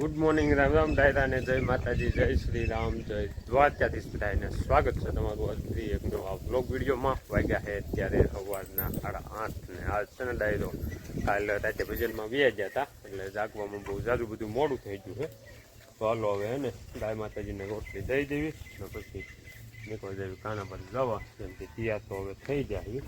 Good morning Ram Ram ડાયરાને જય માતાજી જય શ્રી રામ જય દ્વારકાધીશ બધાને સ્વાગત છે તમારું આજથી એક નવા બ્લોગ વિડીયોમાં. વાગ્યા છે અત્યારે સવારના 8:30 ને આજ છે ને ડાયરો કાલે રાતે ભજનમાં વ્યા ગયા હતા એટલે જાગવામાં બહુ જાજુ બધું મોડું થઈ ગયું છે. તો હાલો હવે હે ને ગાય માતાજીને રોટલી દઈ દેવી ને પછી નીકળી દેવી કાના પર જવા, કેમ કે તૈયાર તો હવે થઈ જાય.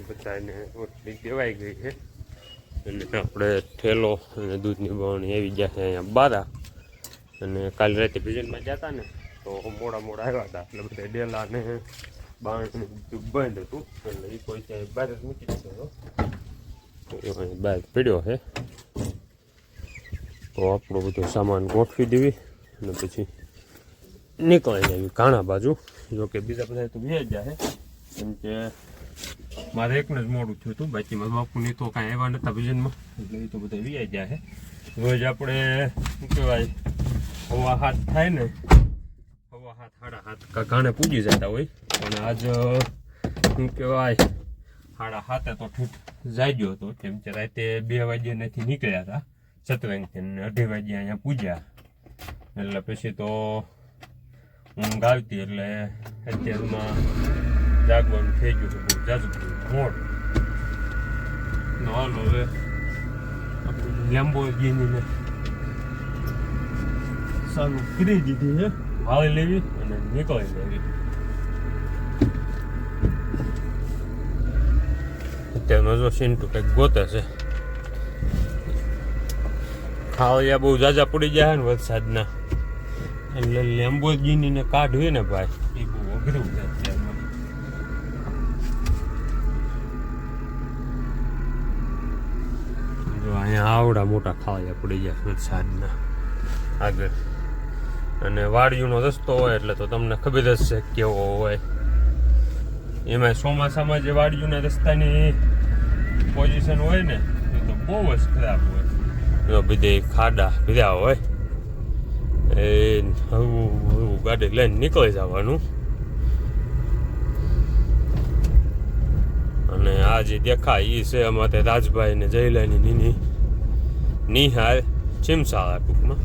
બધાને રોટલી દેવાઈ ગઈ છે અને આપણે ઠેલો અને દૂધની બરણી આવી ગયા છે અહીંયા બારા. અને કાલે રાતે ભીજનમાં જતા ને તો મોડા આવ્યા હતા એટલે બધા ડેલા ને બાણ બંધ હતું એટલે એ કોઈ ત્યાં બહાર જ મૂકી દીધો હતો, બહાર પડ્યો છે. તો આપણો બધો સામાન ગોઠવી દેવી અને પછી નીકળી જાય ઘાણા બાજુ. જોકે બીજા બધા તો બે જ જાય કેમ કે મારે એકને જ મોડું થયું હતું, બાકી મારા બાપુની તો કાંઈ આવ્યા નહોતા ભજનમાં એટલે એ તો બધા વી જાય છે. રોજ આપણે શું કહેવાય 7:30 થાય ને 7:30 7:30 ઘાણે પૂજી જતા હોય, પણ આજ શું કહેવાય 7:30 તો ઠીક જાગ્યો હતો કેમ કે રાતે 2 વાગ્યાથી નીકળ્યા હતા સતરંગથી ને 2:30 વાગ્યા અહીંયા પૂજ્યા એટલે પછી તો ઊંઘ આવતી એટલે અત્યારમાં જાગવાનું થઈ ગયું હતું બહુ જાજુ મોડ. હાલો હવે આપણે લેમ્બોર્ગિનીને ચાલુ કરી દીધી છે, વાળી લેવી અને નીકળી લેવી. અત્યારનો જો સિન્ટુ કંઈક ગોતે છે. ખાવડિયા બહુ જાજા પડી જાય ને વરસાદના એટલે લેમ્બોર્ગિનીને કાઢવી ને ભાઈ એ બહુ અઘરું છે અત્યારમાં. અહીંયા આવડા મોટા ખાવડિયા પડી જાય વરસાદના આગળ, અને વાડીઓનો રસ્તો હોય એટલે તો તમને ખબર જ છે કેવો હોય. એમાં ચોમાસામાં જે વાડીઓના રસ્તાની પોઝિશન હોય ને એ તો બહુ જ ખરાબ હોય. જો બધે ખાડા ભર્યા હોય એ હવું ગાડી લઈને નીકળી જવાનું. અને આ જે દેખાય એ છે અમારે રાજભાઈ ને જયલાની નિહાળ ચીમસાળા ટૂંકમાં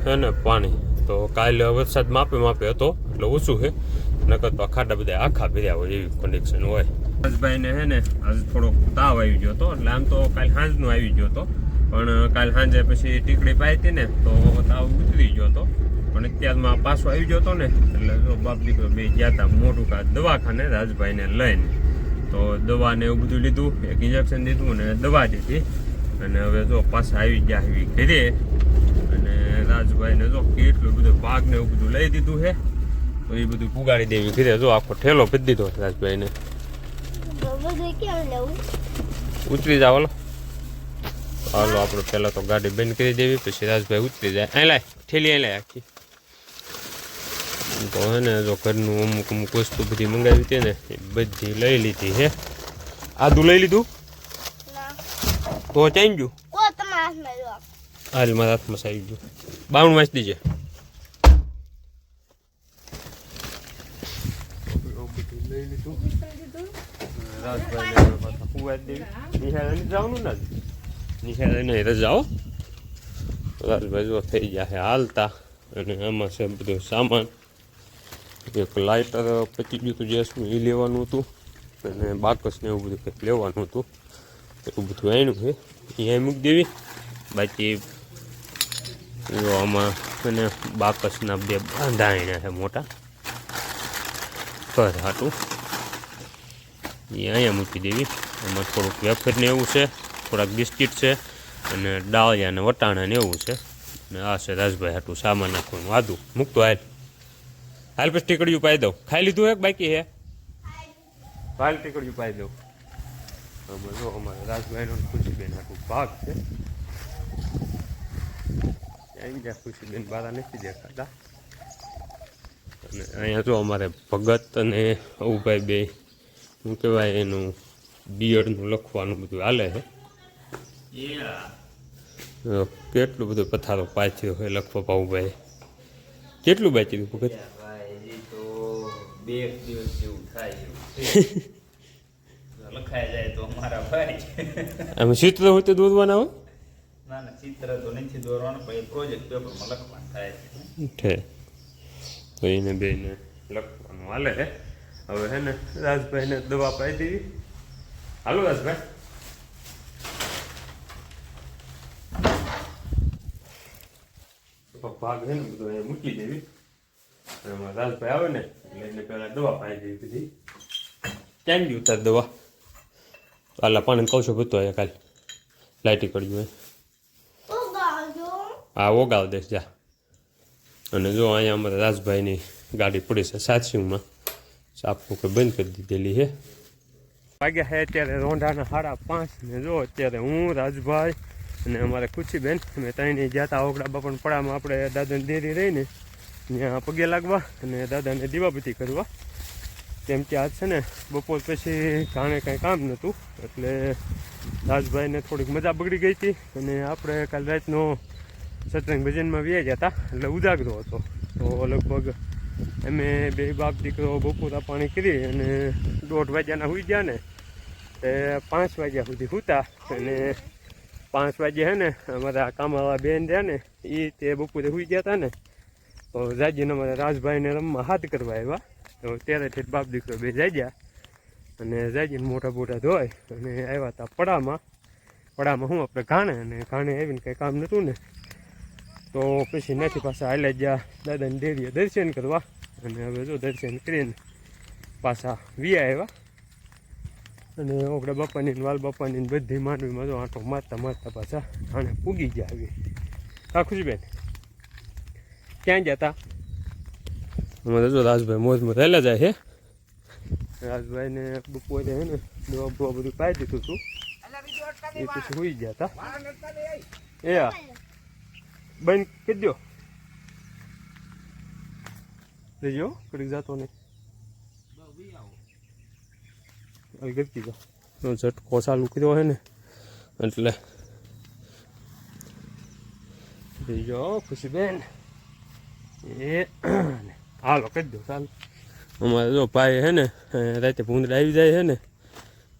હે ને પાણી. તો કાલે વરસાદ માપે હતો એટલે ઓછું છે, નકર તો ખાડા બધા આખા ભર્યા હોય એવી કન્ડિશન હોય. રાજભાઈને હે ને આજે થોડોક તાવ આવી ગયો હતો એટલે આમ તો કાલે સાંજનો આવી ગયો હતો, પણ કાલે સાંજે પછી ટીકડી પાઈ હતી ને તો તાવ ઉતરી ગયો હતો, પણ અત્યારમાં પાછો આવી ગયો હતો ને એટલે જો બાપ દીકરો બે ગયા હતા મોટું કા દવાખાને રાજભાઈને લઈને. તો દવા ને એવું બધું લીધું, એક ઇન્જેક્શન દીધું ને દવા દીધી અને હવે જો પાછા આવી ગયા એવી ઘરે. અને રાજભાઈને જો કેટલું બધું પાક ને એવું બધું લઈ દીધું છે તો એ બધું પુગાડી દેવી ઘરે. જો આખો ઠેલો પી દીધો રાજભાઈને. ઉતરી જાવ હાલો આપણે પહેલાં તો ગાડી બંધ કરી દેવી પછી રાજભાઈ ઉતરી જાય. અહીં લાય ઠેલી અહીં લાય આખી. તો હે ને જો ઘરનું અમુક વસ્તુ બધી મંગાવી હતી ને એ બધી લઈ લીધી છે. આદું લઈ લીધું તો ચાઈ ગયું હાલ મારા હાથમાં આવી ગયું. 52 વાંચ દીજે. લઈ લીધું રાજભાઈને પાછા કુવાઈ દેવી. નિહાળે જવાનું ને નિહાળે નહીં રજાઓ. રાજભાઈ જો થઈ ગયા છે હાલતા. અને આમાં છે બધું સામાન, એક લાઇટર પચી ગયું હતું ગેસનું એ લેવાનું હતું અને બાકસ ને એવું બધું કંઈક લેવાનું હતું એવું બધું આવ્યું છે એ અહીં મૂકી દેવી. બાકી જો આમાં અને બાકસના 2 બાંધાણા છે મોટા ઘર હાટું એ અહીંયા મૂકી દેવી. એમાં થોડુંક વેફર ને એવું છે, થોડાક બિસ્કીટ છે અને ડાળિયા ને વટાણા ને એવું છે. અને આ છે રાજભાઈ હાટું સામાન નાખવાનું. આદું મૂકતો હાલ પછી ટીકડીયું પાઈ દઉં. ખાઈ લીધું એક બાકી હે હાલ ટીકડીયું પાઈ દઉં. જો અમારે રાજભાઈનો ખુશીબેન હાટું ભાગ છે આવી ગયા ખુશીબેન બારા નથી દેખાતા. અને અહીંયા જો અમારે ભગત અને અવુભાઈ બે શું કહેવાય એનું બીએડનું લખવાનું બધું હાલે છે. કેટલું બધું પથારો પાછ્યો હોય લખવા ભાવભાઈ. કેટલું બાકી હતું ભગત? લખાઈ જાય તો અમારા ભાઈ આમ ચિત્ર હોય તો દોરવાના હોય? ના ના, ચિત્ર તો નથી દોરવાનું, પણ પ્રોજેક્ટ પેપરમાં લખવાનું થાય છે. તો એને બેને લખવાનું હાલે છે. હવે હે ને રાજભાઈને દવા પાઈ દેવી. હાલો રાજભાઈ. ભાગ છે ને બધું અહીંયા મૂકી દેવી. એમાં રાજભાઈ આવે ને એટલે એને પહેલાં દવા પાઈ દેવી બધી. ક્યાં ગયું તાર દવા? આલા પાણી કહું છું બધું અહીંયા કાલે લાઇટી કરજો. હા ઓગાળ દઈશ જા. અને જો અહીંયા અમારે રાજભાઈની ગાડી પડી છે સાતસીમાં, સાપું કે બંધ કરી દીધેલી છે. વાગ્યા છે અત્યારે રોંઢાના 5:30 ને જો અત્યારે હું રાજભાઈ અને અમારે ખુશીબેન અમે ત્રણેય ગયા હતા ઓગડા બાપાને પડામાં આપણે દાદાની દેરી રહીને ત્યાં પગે લાગવા અને દાદાને દીવાબત્તી કરવા. કેમ કે આજ છે ને બપોર પછી ઘાણે કાંઈ કામ નહોતું એટલે રાજભાઈને થોડીક મજા બગડી ગઈ હતી. અને આપણે કાલ રાતનો સત્સંગ ભજનમાં વ્યા ગયા હતા એટલે ઉજાગરો હતો. તો લગભગ અમે બે બાપ દીકરો બપોરા પાણી કરી અને 1:30 વાગ્યાના સૂઈ ગયા ને તે 5 વાગ્યા સુધી સૂતા. અને 5 વાગ્યે છે ને અમારા કામવાળા બેન રહ્યા ને એ તે બપોરે સૂઈ ગયા હતા ને તો જાજીને અમારા રાજભાઈને રમવા હાથ કરવા આવ્યા. તો ત્યારે બાપ દીકરો બે જાગ્યા અને જાજીને મોટા મોટા ધોઈ અને આવ્યા હતા પડામાં શું આપણે ઘાણે. અને ઘાણે આવીને કંઈ કામ નહોતું ને તો પછી નથી પાછા હાલ્યા ગયા દાદાની ડેરીએ દર્શન કરવા. અને હવે જો દર્શન કરીને પાછા વિયા આવ્યા. અને ઓગડા બાપાની વાલ બાપાની બધી માંડવીમાં જો આંટો મારતા મારતા પાછા ઘાણે પૂગી ગયા આવી. હા ખુશીબેન ક્યાં ગયા હતા? અમારે જો રાજભાઈ મોજમાં રહેલા જાય છે. રાજભાઈને બપોરે છે ને દવા બવા બધું પાઈ દીધું હતું એ પછી હોઈ ગયા હતા. એ હા બંધ કરી દો લેજો કડીક જતો નહીં ગરકી જાઓ ઝટકો ચાલુ કર્યો છે ને એટલે લેજો ખુશીબેન. એ હાલો કરી દો ચાલો. અમારે જો ભાઈ છે ને રાતે ભૂંદડા આવી જાય છે ને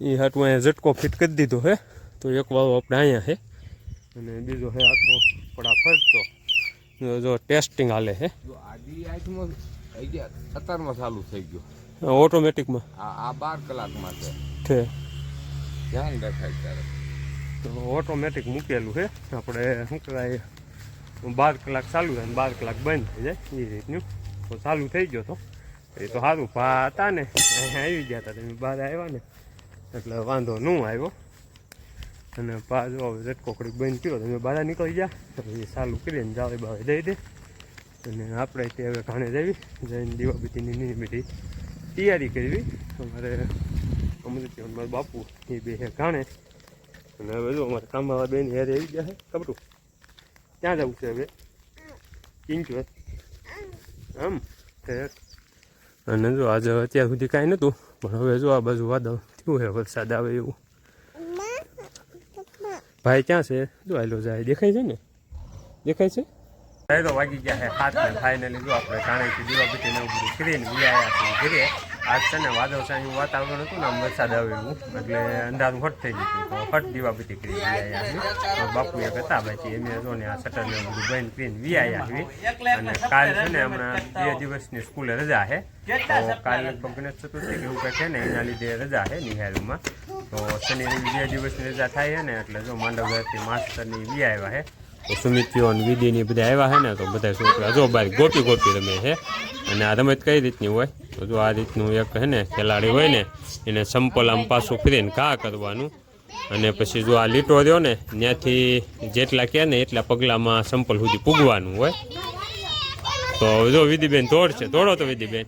એ હાટું અહીંયા ઝટકો ફિટ કરી દીધો છે. તો એક વાળો આપણે અહીંયા છે અને બીજો છે આખો પડા ફરતો. જો ટેસ્ટિંગ હાલે છે અત્યારમાં ચાલુ થઈ ગયો ઓટોમેટિકમાં. આ 12 કલાકમાં છે ધ્યાન રખાય ત્યારે તો ઓટોમેટિક મૂકેલું છે આપણે શું કહેવાય 12 કલાક ચાલુ થાય 12 કલાક બંધ થઈ જાય એ રીતનું. તો ચાલુ થઈ ગયો તો એ તો સારું ભા હતા ને અહીંયા આવી ગયા હતા તમે બહાર આવ્યા ને એટલે વાંધો ન આવ્યો. અને ભા જો હવે ઝટકો કડીક બંધ કર્યો તમે બહાર નીકળી ગયા એ ચાલુ કરીને જાવે બાવે દઈ દે. અને આપણે તે હવે ઘાણે જઈએ જઈને દીવાબત્તીની નીની બધી તૈયારી કરવી. અમારે અમૃત્ય મારા બાપુ એ બે ઘાણે. અને હવે જો અમારે કામવાળા બેન હેરે આવી ગયા છે કબરું. ક્યાં જવું છે હવે? કિંચવે આમ. અને જો આજે અત્યાર સુધી કાંઈ નહોતું પણ હવે જો આ બાજુ વાદળ થયું છે વરસાદ આવે એવું. ભાઈ ક્યાં છે? જો આયલો જાય દેખાય છે ને? દેખાય છે? તો વાગી ગયા છે 7 ને ફાઇનલી જો આપણે કાણેથી દીવાબત્તી ને બધું કરીને આવ્યા છીએ ઘરે. આજ છે ને વાદળછાયું વાતાવરણ હતું ને આમ વરસાદ આવે એવું એટલે અંધારું હટ થઈ ગયું તો હટ દીવાબત્તી કરી આવ્યા. બાપુ એક હતા બાકી એમને જો ને આ શટરને બધું બંધ કરીને આવ્યા છીએ. અને કાલ છે ને હમણાં 2 દિવસની સ્કૂલે રજા છે તો કાલ લગભગ ગણેશ ચતુર્થી કે એવું કંઈક છે ને એના લીધે રજા છે નિહાળમાં. તો શનિ રવિ 2 દિવસની રજા થાય છે ને એટલે જો માંડવથી માસ્ટરની આવ્યા છે. તો સુમિત્રીઓ અને વિધિની બધા આવ્યા છે ને તો બધા છોકરા જો બાર ગોપી ગોપી રમે છે. અને આ રમત કઈ રીતની હોય તો જો આ રીતનું એક છે ને ખેલાડી હોય ને એને સંપલ આમ પાછું ફરીને ઘા કરવાનું. અને પછી જો આ લીટો રહ્યો ને ત્યાંથી જેટલા કહે ને એટલા પગલામાં સંપલ સુધી પૂગવાનું હોય. તો જો વિધિબેન દોડશે દોડો તો વિધિબેન.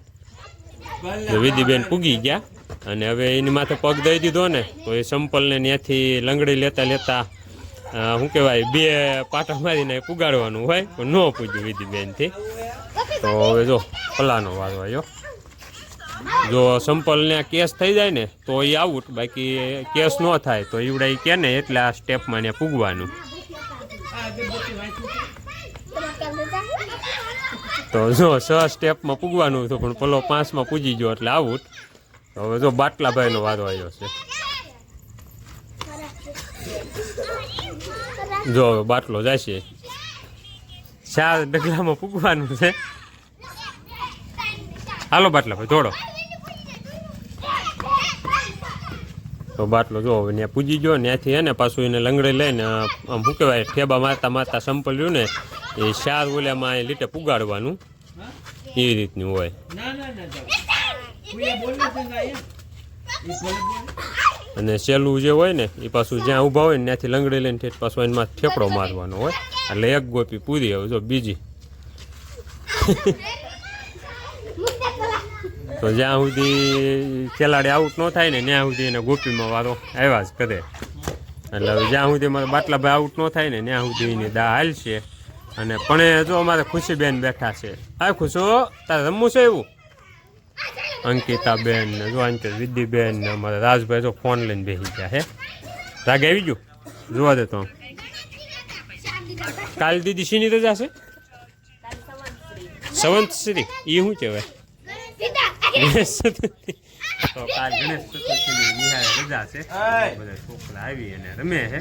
તો વિધિબેન પૂગી ગયા અને હવે એની માથે પગ દઈ દીધો ને તો એ સંપલને ત્યાંથી લંગડી લેતા લેતા શું કહેવાય 2 પાટા મારીને પુગાડવાનું હોય પણ ન પૂજ્યું વિધિબેનથી. તો હવે જો પલાનો વારો આવ્યો. જો સંપલને કેસ થઈ જાય ને તો એ આઉટ, બાકી કેસ ન થાય તો ઈવડા એ કે ને એટલે આ સ્ટેપમાં ને પૂગવાનું. તો જો 6 સ્ટેપમાં પૂગવાનું હતું પણ પેલો 5માં પૂજી ગયો એટલે આઉટ. હવે જો બાટલાભાઈનો વારો આવ્યો છે. જો હવે બાટલો જશે, 4 ડગલામાં પૂગવાનું છે. હાલો બાટલાભાઈ દોડો. તો બાટલો જો હવે ત્યાં પૂજી ગયો. ત્યાંથી હે ને પાછું એને લંગડે લઈને આમ શું કહેવાય ઠેબા મારતા મારતા સંપલ રહ્યું ને એ 4 ઓલામાં એ લીટે પુગાડવાનું એ રીતનું હોય. અને સેલું જે હોય ને એ પાછું જ્યાં ઊભા હોય ને ત્યાંથી લંગડે લઈને ઠેઠ પાછું એમાં ઠેકડો મારવાનો હોય. એટલે 1 ગોપી પૂરી. હવે જો બીજી તો જ્યાં સુધી ખેલાડી આઉટ ન થાય ને ત્યાં સુધી એને ગોપીમાં વારો આવ્યા જ કરે. એટલે હવે જ્યાં સુધી મારા બાટલાભાઈ આઉટ ન થાય ને ત્યાં સુધી એની દા હાલશે. અને પણ જો અમારે ખુશીબેન બેઠા છે. હા ખુશો, તારે રમવું છે એવું? અંકિતાબેન ને જો અંકિત વિધિબેન ને અમારા રાજભાઈ જો ફોન લઈને બેસી ગયા હે. રાગ આવી ગયું જોવા દે તો. કાલ દીદી શીની રજા છે? સંવંતશ્રી એ શું કહેવાય? તો કાલ ગણેશ ચતુર્થીની નિહાળે રજા છે. બધા છોકરા આવી અને રમે છે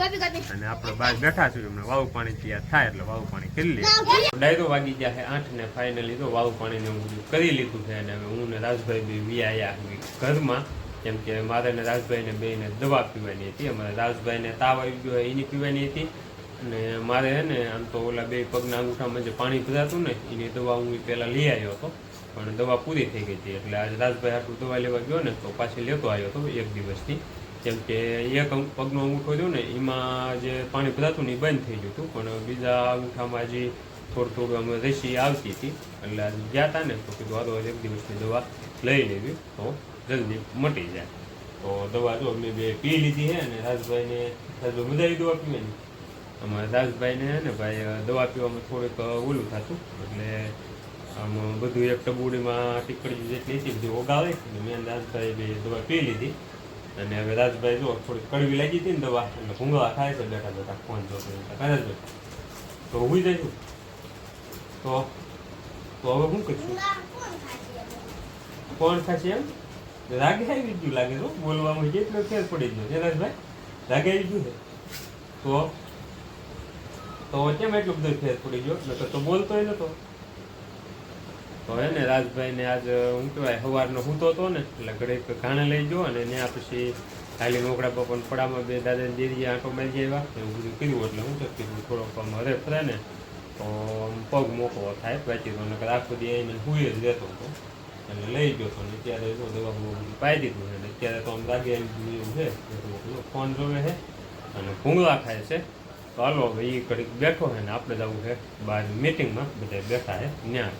અને આપણે બહાર બેઠા છું. એમને વાવ પાણી તૈયાર થાય એટલે વાવ પાણી કરી લઈએ. ડાયરો વાગી ગયા છે 8 ને ફાઇનલી તો વાવ પાણીને હું બધું કરી લીધું છે. અને હું ને રાજભાઈ બી વ્યાયા ઘરમાં, કેમ કે મારે ને રાજભાઈને બેને દવા પીવાની હતી. અમારે રાજભાઈને તાવ આવી ગયો એની પીવાની હતી. અને મારે હે ને આમ તો ઓલા 2 પગના અંગૂઠામાં જે પાણી ભરાતું ને એની દવા હું પહેલાં લઈ આવ્યો હતો, પણ દવા પૂરી થઈ ગઈ હતી. એટલે આજે રાજભાઈ આટલું દવા લેવા ગયો ને તો પાછી લેતો આવ્યો હતો 1 દિવસથી. કેમ કે એક પગનો અંગૂઠો રહ્યો ને એમાં જે પાણી ભરાતું ને એ બંધ થઈ ગયું હતું, પણ બીજા અંગૂઠામાં જે થોડું અમે રસી આવતી હતી. એટલે આજે ગયા હતા ને તો કીધું હાલો 1 દિવસની દવા લઈ લેવી તો જલ્દી મટી જાય. તો દવા જો મેં 2 પી લીધી છે. અને રાજભાઈને બધાની દવા પીવાની. અમારે રાજભાઈને ને ભાઈ દવા પીવામાં થોડીક ઓલું થતું, એટલે આમ બધું એક ટબુડીમાં ટીકડી જેટલી હતી બધી ઓગાવે. અને મેં રાજભાઈ બે દવા પી લીધી. અને હવે રાજભાઈ જો થોડીક કડવી લાગી હતી ને દવા, એટલે ભૂંગળા ખાય છે બેઠા બેઠા ફોન જોતો. રાજભાઈ તો હું જઈશું તો હવે શું કરીશું? કોણ ખાશે એમ? રાગે આવી ગયું લાગે તો બોલવામાં જેટલો ફેર પડી ગયો છે રાજભાઈ. રાગે આવી ગયું છે તો કેમ એટલો બધો ફેર પડી ગયો? નકર તો બોલતોય નતો. તો હે ને રાજભાઈને આજ શું કહેવાય સવારનો સૂતો હતો ને એટલે ઘડીક ઘાણે લઈ ગયો. અને ત્યાં પછી ખાલી નોકડા પર પણ પડામાં 2 દાદાને દેરી આંટો મારી આવ્યા એવું બધું કર્યું. એટલે શું છે કીધું થોડોક આમ હરે ફરે ને તો પગ મોકવો થાય વાંચી તો. નકર આખો દી એને હુઈ જ રહેતો હતો. એટલે લઈ ગયો હતો. ને અત્યારે જો દવા બધું પાઈ દીધું છે. અત્યારે તો આમ લાગે એવું છે ફોન જોવે છે અને ભૂંગળા ખાય છે. તો હાલો હવે એ ઘડીક બેઠો છે ને આપણે જવું છે બહાર મીટિંગમાં બધા બેઠા છે ત્યાં.